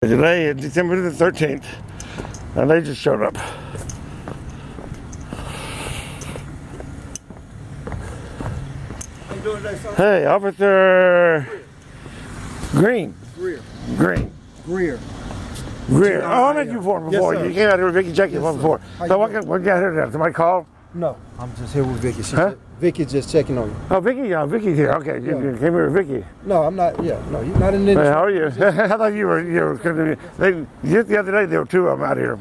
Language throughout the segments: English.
Today is December the 13th, and they just showed up. How you doing today, sir? Hey, Officer Green. Grier. Green. Grier. Grier. Oh, I met you before. Yes, you came out here with Vicki Jenkins before. So what got here today? Somebody called? No, I'm just here with Vicki. Vicki's just checking on you. Oh, Vicki? Yeah, Vicki's here. Okay, you came here with Vicki. No, I'm not. Yeah, no, you're not in the industry. Hey, how are you? I thought you were just the other day there were two of them out here.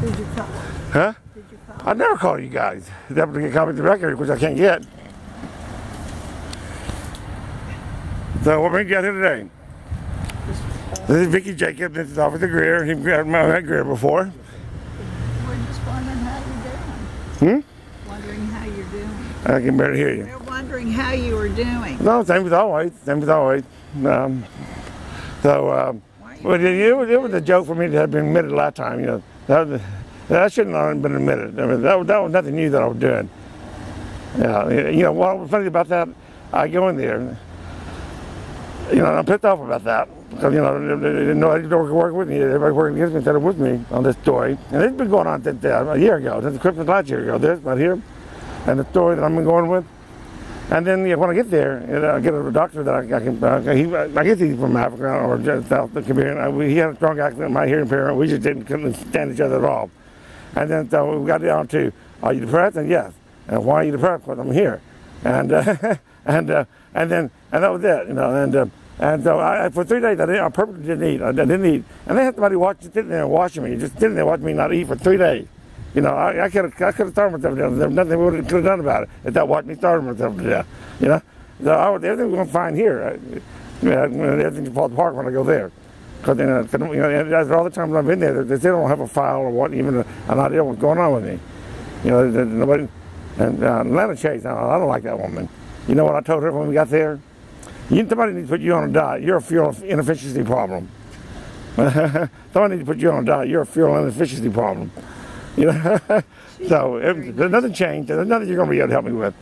Did you call? Huh? Did you call? I never call you guys. They have to get copies of the record, which I can't get. So what made you out here today? This is Vicki Jacob. This is Officer Grier. He met Grier before. We're just wondering how you're doing. Wondering how you're doing. I can barely hear you. We're wondering how you were doing. No, same as always. Same as always. Well, it was a joke for me to have been admitted last time. You know, that shouldn't have been admitted. I mean, that was nothing new that I was doing. Yeah, you know what was funny about that? I go in there. You know, I'm pissed off about that because, you know, nobody work with me. Everybody working against me instead of with me on this story. And it's been going on since a year ago, since Christmas last year ago, this right here, and the story that I've been going with. And then when I get there, I get a doctor that I guess he's from Africa or just South Caribbean. He had a strong accent, my hearing impairment. We just couldn't stand each other at all. And then so we got down to, are you depressed? And yes. And why are you depressed? Because I'm here. And and that was it, you know. And so for 3 days I purposely didn't eat. I didn't eat, and they had somebody sitting there watching me, just sitting there watching me not eat for 3 days. You know, I could have starved myself to death. There was nothing we could have done about it if that watched me starve myself to death. You know, so everything was going fine here. Everything falls apart when I go there. Because after all the times I've been there, they still don't have a file or what, even an idea what's going on with me. You know, nobody. And Atlanta Chase, I don't like that woman. You know what I told her when we got there? Somebody needs to put you on a diet. You're a fuel inefficiency problem. Somebody needs to put you on a diet. You're a fuel inefficiency problem. You know? So there's nothing changed. There's nothing you're going to be able to help me with.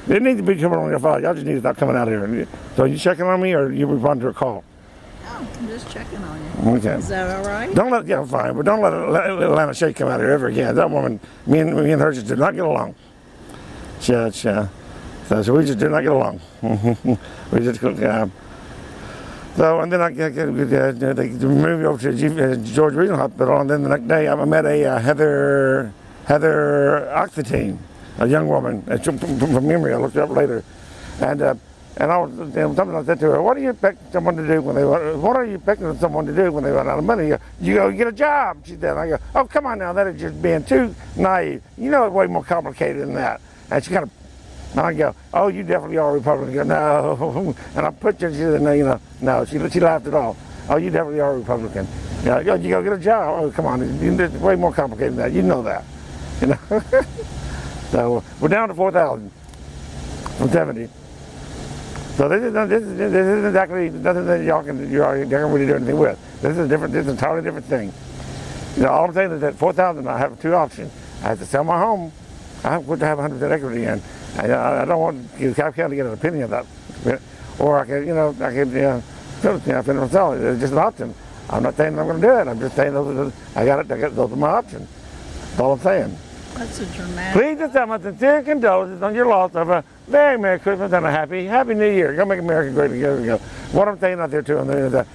It needs to be coming on your file. Y'all just need to stop coming out here. So you checking on me, or you respond to a call? No, I'm just checking on you. Okay. Is that all right? Yeah, fine. But don't let Atlanta Shake come out here ever again. That woman, me and her just did not get along. So we just did not get along. We just so, and then they moved me over to George Regional Hospital, and then the next day I met a Heather Oxetine, a young woman from memory. I looked her up later, and I was something I said to her, what do you expect someone to do when they what are you expecting someone to do when they run out of money? You go get a job, she said. I go, oh, come on now, that is just being too naive. You know it's way more complicated than that. And she kind of, and I go, oh, you definitely are a Republican. I go, no. And I put you, she said, no, you know, no. She laughed it off. Oh, you definitely are a Republican. You go get a job. Oh, come on, it's way more complicated than that. You know that. You know. So we're down to 4,000 from 70. So this is exactly nothing that y'all can really do anything with. This is different. This is a totally different thing. You know, all I'm saying is that 4,000, I have two options. I have to sell my home. I have to have 100% equity in. I don't want Cobb County to get an opinion of that. Or I can, finish selling it. It's just an option. I'm not saying I'm going to do it. I'm just saying those are my options. That's all I'm saying. That's a dramatic. Please accept my sincere condolences on your loss of a very Merry Christmas and a Happy New Year. Go make America great again. What I'm saying out there too is that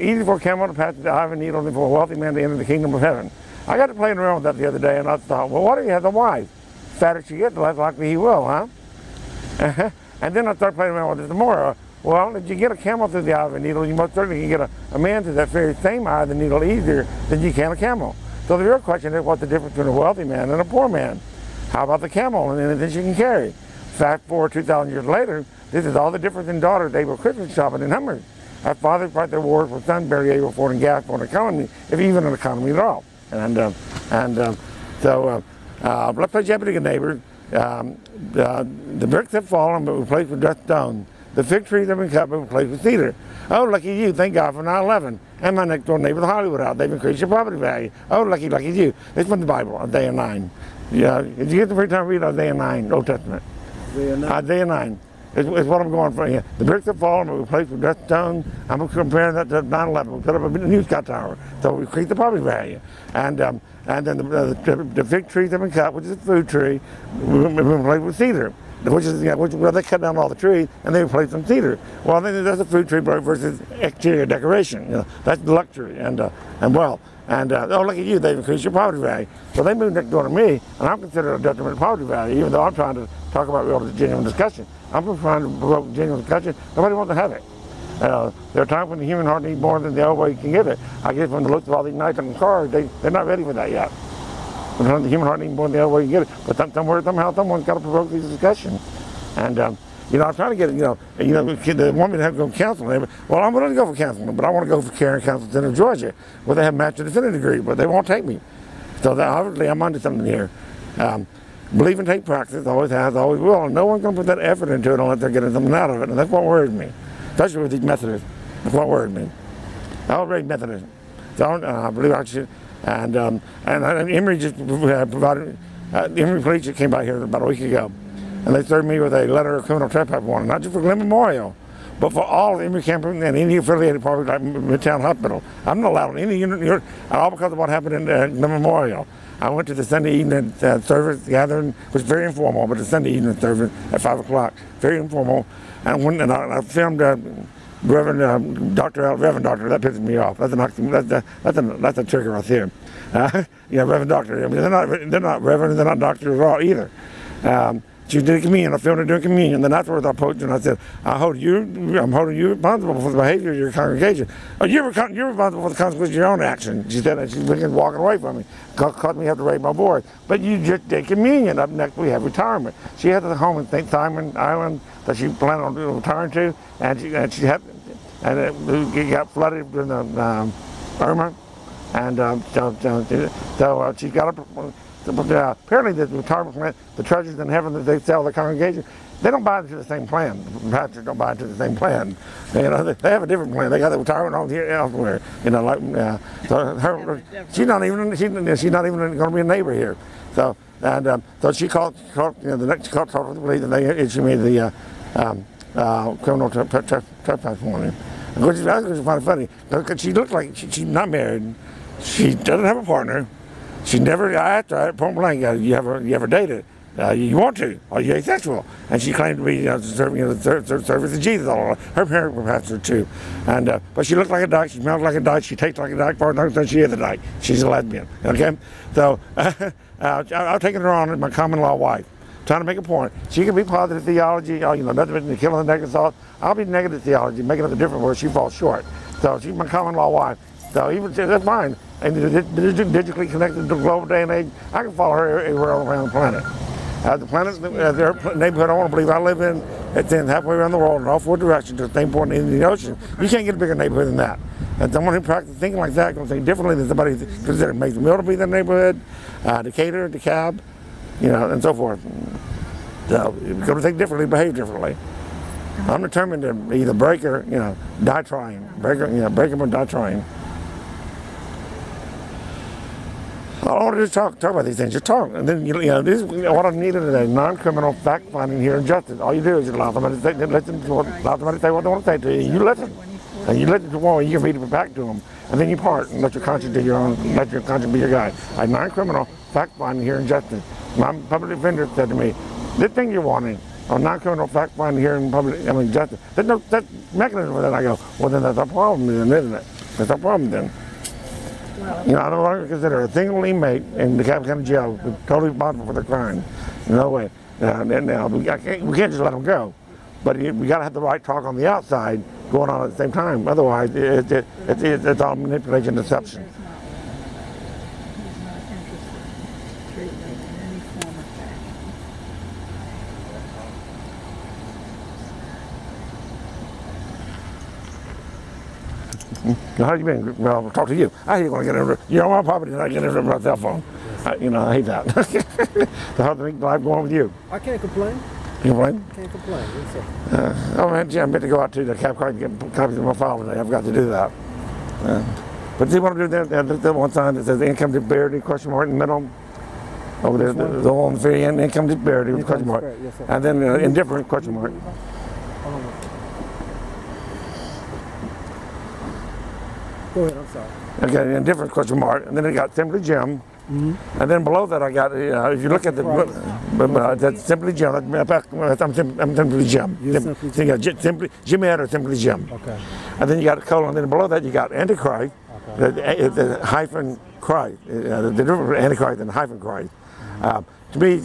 easy for a camel to pass the eye of a needle and for a wealthy man to enter the kingdom of heaven. I got to playing around with that the other day, and I thought, well, what if he has a wife? The fatter she gets, the less likely he will, huh? And then I started playing around with it some more. Well, if you get a camel through the eye of a needle, you most certainly can get a man through that very same eye of the needle easier than you can a camel. So the real question is, what's the difference between a wealthy man and a poor man? How about the camel and anything she can carry? Fast forward 2,000 years later, this is all the difference in daughters able Christmas shopping in Hummers. Our fathers fight their wars for sons barely able affording gas for an economy, if even an economy at all. So let's play Jeopardy, neighbors. The bricks have fallen, but replaced with dust stone. The fig trees have been cut, but replaced with cedar. Oh, lucky you, thank God for 9/11. And my next door neighbor, the Hollywood House, they've increased your property value. Oh, lucky you. It's from the Bible, Isaiah 9. Yeah, if you get the free time, read Isaiah 9, Old Testament. Isaiah 9. Isaiah 9. is what I'm going for. Yeah. The bricks have fallen, we replaced with dressed stone. I'm comparing that to 9/11. We put up a new sky tower, so we increase the property value. And then the fig trees have been cut, which is a food tree. We replaced with cedar, which is where they cut down all the trees and they replace them with cedar. Well, then there's a food tree versus exterior decoration. That's luxury and wealth. And oh, look at you, they've increased your property value. So they moved next door to me, and I'm considered a detriment to property value, even though I'm trying to talk about real genuine discussion. I'm trying to provoke genuine discussion. Nobody wants to have it. There are times when the human heart needs more than the old way you can give it. I guess when the looks of all these nice looking cars, they're not ready for that yet. The human heart needs more than the old way you get it. But somehow someone's got to provoke these discussions. And I'm trying to get they want me to have to go counseling. Well, I'm willing to go for counseling, but I want to go for care and counsel Center of Georgia, where they have master's affinity degree, but they won't take me. So obviously I'm onto something here. Believe and take practice, always has, always will, and no one's going to put that effort into it unless they're getting something out of it, and that's what worries me, especially with these Methodists. That's what worries me. I was raised Methodist, so I believe I should. And Emory just provided, the Emory police just came by here about a week ago, and they served me with a letter of criminal trespass warning, not just for Glen Memorial, but for all of the Emory campus and any affiliated properties like Midtown Hospital. I'm not allowed on any unit, all because of what happened in Glen Memorial. I went to the Sunday evening service gathering, which was very informal, but the Sunday evening service at 5 o'clock, very informal. And I filmed Reverend Doctor, that pisses me off. That's a trigger right there. Reverend Doctor. I mean, they're not Reverend, they're not doctors at all either. She did communion. I filmed her doing communion. Then afterwards, I approached her and I said, I'm holding you responsible for the behavior of your congregation. Oh, you're responsible for the consequences of your own action. She said, and she began walking away from me. Caused me to have to raise my voice. But you just did communion. Up next, we have retirement. She has a home in St. Simon Island that she planned on retiring to, and it got flooded during the Irma, and so she's got a. Apparently the retirement plan, the treasures in heaven that they sell the congregation, they don't buy into the same plan. The pastors don't buy into the same plan. They have a different plan. They got the retirement homes here elsewhere. She's not even going to be a neighbor here. So she called the next called the police, and they issued me the criminal trespass warning. Which is actually kind of funny because she looks like she's not married. She doesn't have a partner. She never, I asked her point blank, you ever dated? You want to? Are you asexual? And she claimed to be serving the service of Jesus. Her parents were pastors too. And but she looked like a dyke, she smelled like a dyke, she tastes like a dyke, far as she is a dyke. She's a lesbian. Okay? So I've taken her on as my common law wife, trying to make a point. She can be positive theology, nothing but the killing the negative thoughts. I'll be negative theology, making up a different word. She falls short. So she's my common law wife. So even that's fine. And digitally connected to the global day and age, I can follow her everywhere all around the planet. Their neighborhood I want to believe I live in, it's in halfway around the world in all four directions to the same point in the ocean. You can't get a bigger neighborhood than that. And someone who practices thinking like that is going to think differently than somebody who considers Mason to be their neighborhood, Decatur, DeKalb, and so forth. So you're going to think differently, behave differently. I'm determined to either break her, die trying. Break them or die trying. I don't want to just talk about these things, just talk. And then, this is what I needed is a non-criminal fact-finding here in justice. All you do is just allow somebody to say what they want to say to you. You listen. And you listen to one, you can read it back to them. And then you part and let your conscience be your guide. A non-criminal fact-finding here in justice. My public defender said to me, this thing you're wanting, a non-criminal fact-finding here in justice, there's no mechanism for that. I go, well, then that's a problem then, isn't it? That's a problem then. I no longer consider a single inmate in the DeKalb County Jail totally responsible for the crime. No way. We can't just let them go. But we got to have the right talk on the outside going on at the same time. Otherwise, it's all manipulation and deception. How you been? Well, I'll talk to you. I hate when I get over. You're on my property and I get over my cell phone. I hate that. So how's life going with you? I can't complain. You complain? Can't complain. Oh man, gee, I meant to go out to the cap card and get copies of my file today. I forgot to do that. But see what I'm doing there? There's one sign that says income disparity, question mark in the middle. Over there, the one on the very end, income disparity, question mark. Yes, and then indifferent, question mark. Hold on. Go ahead, I'm sorry. Okay, and different question mark. And then it got Simply Jim. And then below that I got, if you look at that's Simply Jim. I'm Simply Jim. You're Simply So you got Simply Jimmy or Simply Jim. Okay. And then you got a colon. And then below that you got Antichrist, the hyphen Christ, the difference between Antichrist and hyphen Christ. To me,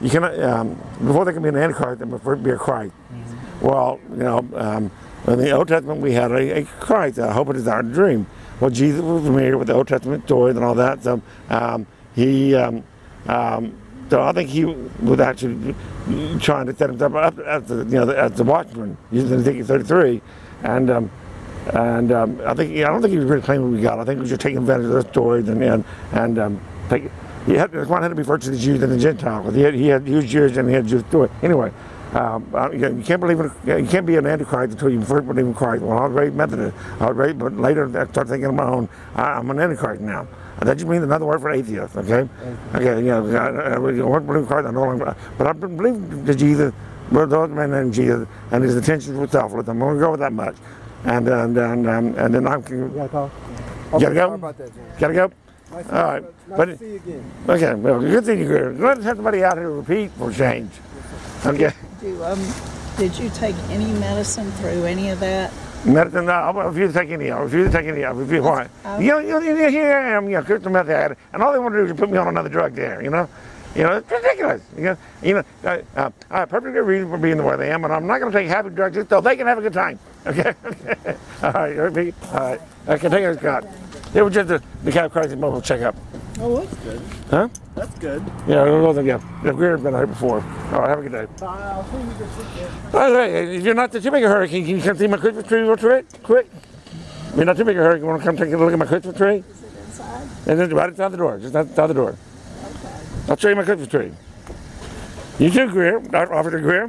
you cannot before there can be an Antichrist, there must be a Christ. Well, you know, in the Old Testament we had a Christ, a hope, a desire, a dream. Well, Jesus was familiar with the Old Testament stories and all that, so so I think he was actually trying to set himself up as the watchman, using Ezekiel 33, and I don't think he was really claiming what God. I think he was just taking advantage of those stories one had to be first to the Jews and the Gentiles, because he was Jewish and he had Jewish story. Anyway. You can't believe you can't be an Antichrist until you first believe in Christ. Well, I was raised Methodist. But later I started thinking on my own. I'm an Antichrist now. That just means another word for atheist. Okay. Okay. You know, I don't believe in Christ. I no longer. But I believe that Jesus, the man named Jesus, and his intentions were selfless. I'm going to go with that much. And then I'm. You got a call? You gotta go. How about that, James? Gotta go. Nice All right. Nice to see you again. Okay. Well, good thing you're here. Let's have somebody out here to repeat for change. Okay. Did you take any medicine through any of that? Medicine? No, I refuse to take any. I refuse to take any. I refuse. Why? Here I am, crystal meth addict, and all they want to do is put me on another drug there. It's ridiculous. I have perfect good reason for being the way they am, and I'm not going to take happy drugs just so they can have a good time. Okay. All right. All right. I can take it, Scott. It was just the kind of crazy mobile checkup. Oh, that's good. Huh? That's good. Yeah, the Grier's been out here before. All right, have a good day. I'll see you just sit there. By the way, if you're not too big a hurricane, can you come see my Christmas tree real quick? If you're not too big a hurricane, you want to come take a look at my Christmas tree? Is it inside? And then right inside the door, just outside the door. Okay. I'll show you my Christmas tree. You too, Grier, Officer Grier.